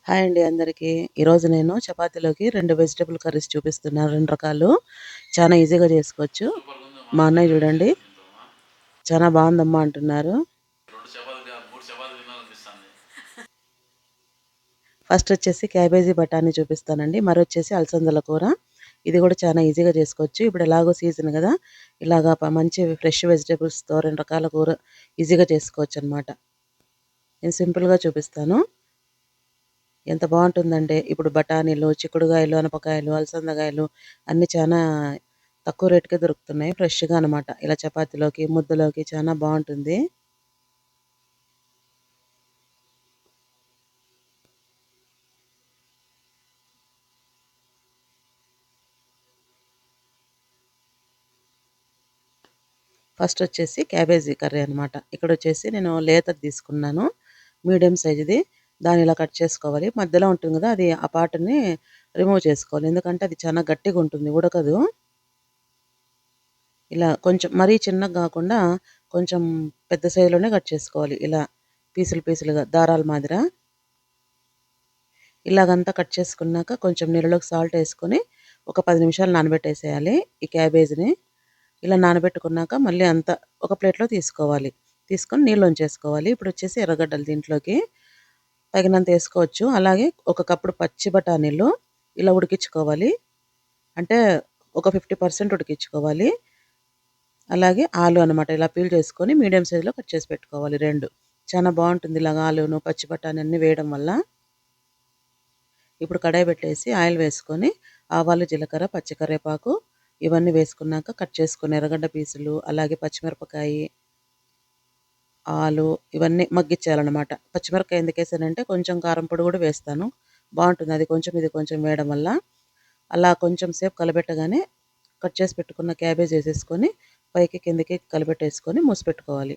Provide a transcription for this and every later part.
Hi అండి అందరికీ. ఈరోజు నేను చపాతీలోకి 2 వెజిటబుల్ కర్రీస్ చూపిస్తున్నాను. 2 రకాలు. చాలా ఈజీగా చేసుకోవచ్చు. మా అన్నయ్య చూడండి చాలా బాగుందమ్మా అంటున్నారు. ఫస్ట్ వచ్చేసి క్యాబేజీ బఠానీ చూపిస్తానండి. మరొచ్చేసి అలసందల కూర. ఇది కూడా చాలా ఈజీగా చేసుకోవచ్చు. ఇప్పుడు ఎలాగో సీజన్ కదా, ఇలాగా మంచి ఫ్రెష్ వెజిటబుల్స్తో 2 రకాల కూర ఈజీగా చేసుకోవచ్చు అనమాట. నేను సింపుల్గా చూపిస్తాను. ఎంత బాగుంటుందంటే ఇప్పుడు బఠానీలు, చిక్కుడుగాయలు, అనపకాయలు, అలసందకాయలు అన్నీ చాలా తక్కువ రేటుకే దొరుకుతున్నాయి. ఫ్రెష్‌గా అనమాట. ఇలా చపాతీలోకి, ముద్దలోకి చాలా బాగుంటుంది. ఫస్ట్ వచ్చేసి క్యాబేజీ కర్రీ అనమాట. ఇక్కడ వచ్చేసి నేను లేతది తీసుకున్నాను. మీడియం సైజుది. దాన్ని ఇలా కట్ చేసుకోవాలి. మధ్యలో ఉంటుంది కదా, అది ఆ పార్ట్‌ని రిమూవ్ చేసుకోవాలి. ఎందుకంటే అది చాలా గట్టిగా ఉంటుంది, ఉడకదు. ఇలా కొంచెం మరీ చిన్నగా కాకుండా కొంచెం పెద్ద సైజులోనే కట్ చేసుకోవాలి. ఇలా పీసులు పీసులుగా దారాల మాదిర. ఇలాగంతా కట్ చేసుకున్నాక కొంచెం నీళ్ళలోకి సాల్ట్ వేసుకొని ఒక 10 నిమిషాలు నానబెట్టేసేయాలి ఈ క్యాబేజ్‌ని. ఇలా నానబెట్టుకున్నాక మళ్ళీ అంతా ఒక ప్లేట్‌లో తీసుకోవాలి. తీసుకొని నీళ్ళు వంచేసుకోవాలి. ఇప్పుడు వచ్చేసి ఎర్రగడ్డలు దీంట్లోకి తగినంత వేసుకోవచ్చు. అలాగే ఒక కప్పుడు పచ్చి బఠానీలు ఇలా ఉడికించుకోవాలి. అంటే ఒక 50% ఉడికించుకోవాలి. అలాగే ఆలు అనమాట. ఇలా పీల్ చేసుకొని మీడియం సైజులో కట్ చేసి పెట్టుకోవాలి 2. చాలా బాగుంటుంది ఇలాగ ఆలును, పచ్చి బఠానీ అన్నీ వేయడం వల్ల. ఇప్పుడు కడాయి పెట్టేసి ఆయిల్ వేసుకొని ఆవాలు, జీలకర్ర, పచ్చికరివేపాకు ఇవన్నీ వేసుకున్నాక కట్ చేసుకున్న ఎర్రగడ్డ పీసులు, అలాగే పచ్చిమిరపకాయి, ఆలు ఇవన్నీ మగ్గిచ్చేయాలన్నమాట. పచ్చిమిరపకాయ ఎందుకేసానంటే కొంచెం కారం పొడి కూడా వేస్తాను. బాగుంటుంది అది కొంచెం ఇది కొంచెం వేయడం వల్ల. అలా కొంచెం సేపు కలబెట్టగానే కట్ చేసి పెట్టుకున్న క్యాబేజ్ వేసేసుకొని పైకి కిందకి కలిపెట్టేసుకొని మూసిపెట్టుకోవాలి.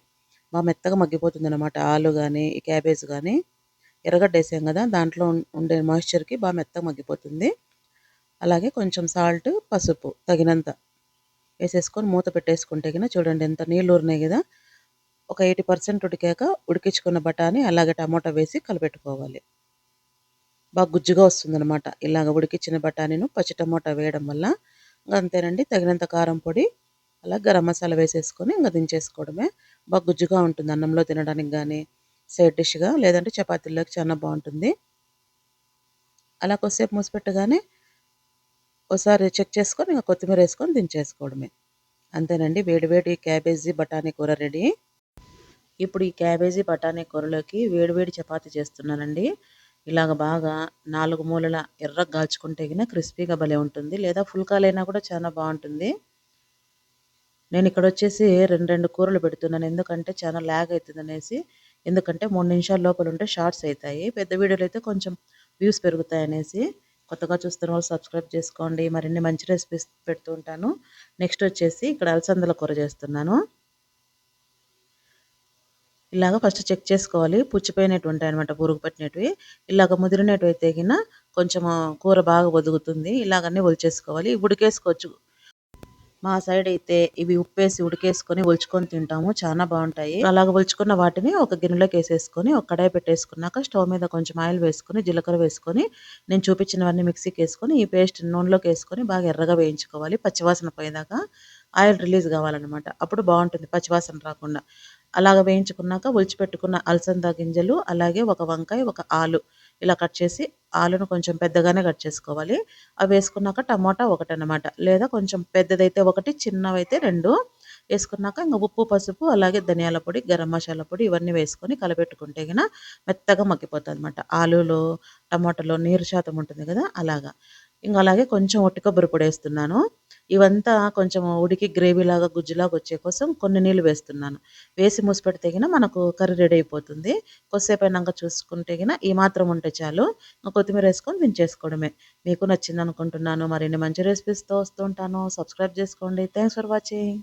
బాగా మెత్తగా మగ్గిపోతుందన్నమాట ఆలు కానీ, ఈ క్యాబేజ్ కానీ. ఎర్రగడ్డ వేసాం కదా, దాంట్లో ఉండే మాయిశ్చర్కి బాగా మెత్తగా మగ్గిపోతుంది. అలాగే కొంచెం సాల్ట్, పసుపు తగినంత వేసేసుకొని మూత పెట్టేసుకుంటే గిన చూడండి ఎంత నీళ్ళు ఊరినాయి కదా. ఒక 80% ఉడికాక ఉడికించుకున్న బఠానీ అలాగే టమోటా వేసి కలిపెట్టుకోవాలి. బాగా గుజ్జుగా వస్తుందనమాట ఇలాగ ఉడికించిన బఠానీను పచ్చి టమోటా వేయడం వల్ల. అంతేనండి. తగినంత కారం పొడి, అలా గరం మసాలా వేసేసుకొని ఇంకా దించేసుకోవడమే. బాగా గుజ్జుగా ఉంటుంది అన్నంలో తినడానికి కానీ, సైడ్ డిష్గా లేదంటే చపాతీల్లోకి చాలా బాగుంటుంది. అలా కొద్దిసేపు మూసిపెట్టగానే ఒకసారి చెక్ చేసుకొని ఇంక కొత్తిమీర వేసుకొని దించేసుకోవడమే. అంతేనండి. వేడి వేడి క్యాబేజీ బఠానీ కూర రెడీ. ఇప్పుడు ఈ క్యాబేజీ బఠానీ కూరలోకి వేడి వేడి చపాతీ చేస్తున్నానండి. ఇలాగ బాగా 4 మూలల ఎర్రగా కాల్చుకుంటే గిన క్రిస్పీగా భలే ఉంటుంది. లేదా ఫుల్ కాలైనా కూడా చాలా బాగుంటుంది. నేను ఇక్కడ వచ్చేసి 2 కూరలు పెడుతున్నాను. ఎందుకంటే చాలా లాగ్ అవుతుందనేసి. ఎందుకంటే 3 నిమిషాల లోపల ఉంటే షార్ట్స్ అవుతాయి. పెద్ద వీడియోలు అయితే కొంచెం వ్యూస్ పెరుగుతాయనేసి. కొత్తగా చూస్తున్న వాళ్ళు సబ్స్క్రైబ్ చేసుకోండి. మరిన్ని మంచి రెసిపీస్ పెడుతూ ఉంటాను. నెక్స్ట్ వచ్చేసి ఇక్కడ అలసందల కూర చేస్తున్నాను. ఇలాగ ఫస్ట్ చెక్ చేసుకోవాలి. పుచ్చిపోయినట్టు ఉంటాయన్నమాట, పురుగు పట్టినటివి. ఇలాగ ముదిరినటివి అయితే గిన కొంచెం కూర బాగా ఒదుగుతుంది. ఇలాగన్నీ ఒలిచేసుకోవాలి. ఉడికేసుకోవచ్చు. మా సైడ్ అయితే ఇవి ఉప్పేసి ఉడికేసుకొని ఒలుచుకొని తింటాము. చాలా బాగుంటాయి. అలాగ ఒలుచుకున్న వాటిని ఒక గిన్నెలోకి వేసేసుకొని ఒక కడాయి పెట్టేసుకున్నాక స్టవ్ మీద కొంచెం ఆయిల్ వేసుకొని జీలకర్ర వేసుకొని నేను చూపించినవన్నీ మిక్సీకి వేసుకొని ఈ పేస్ట్ నూనెలోకి వేసుకొని బాగా ఎర్రగా వేయించుకోవాలి. పచ్చివాసన పోయేదాకా ఆయిల్ రిలీజ్ కావాలన్నమాట. అప్పుడు బాగుంటుంది పచ్చివాసన రాకుండా. అలాగ వేయించుకున్నాక ఒలిచిపెట్టుకున్న అలసంద గింజలు, అలాగే ఒక వంకాయ, ఒక ఆలు ఇలా కట్ చేసి ఆలును కొంచెం పెద్దగానే కట్ చేసుకోవాలి. అవి వేసుకున్నాక టమోటా ఒకటనమాట. లేదా కొంచెం పెద్దదైతే ఒకటి, చిన్నవైతే 2 వేసుకున్నాక ఇంక ఉప్పు, పసుపు అలాగే ధనియాల పొడి, గరం మసాలా పొడి ఇవన్నీ వేసుకొని కలపెట్టుకుంటే గిన మెత్తగా మగ్గిపోతుందన్నమాట. ఆలులో, టమాటాలో నీరు శాతం ఉంటుంది కదా అలాగా. ఇంక అలాగే కొంచెం ఒట్టి కొబ్బరి పొడి వేస్తున్నాను. ఇవంతా కొంచెం ఉడికి గ్రేవీలాగా గుజ్జులాగా వచ్చే కోసం కొన్ని నీళ్ళు వేస్తున్నాను. వేసి మూసిపెడితే గిన మనకు కర్రీ రెడీ అయిపోతుంది. కొద్దిసేపు అయినాక చూసుకుంటే గిన ఈ మాత్రం ఉంటే చాలు. కొత్తిమీర వేసుకొని దించేసుకోవడమే. మీకు నచ్చింది అనుకుంటున్నాను. మరిన్ని మంచి రెసిపీస్తో వస్తూ ఉంటాను. సబ్స్క్రైబ్ చేసుకోండి. Thanks for watching.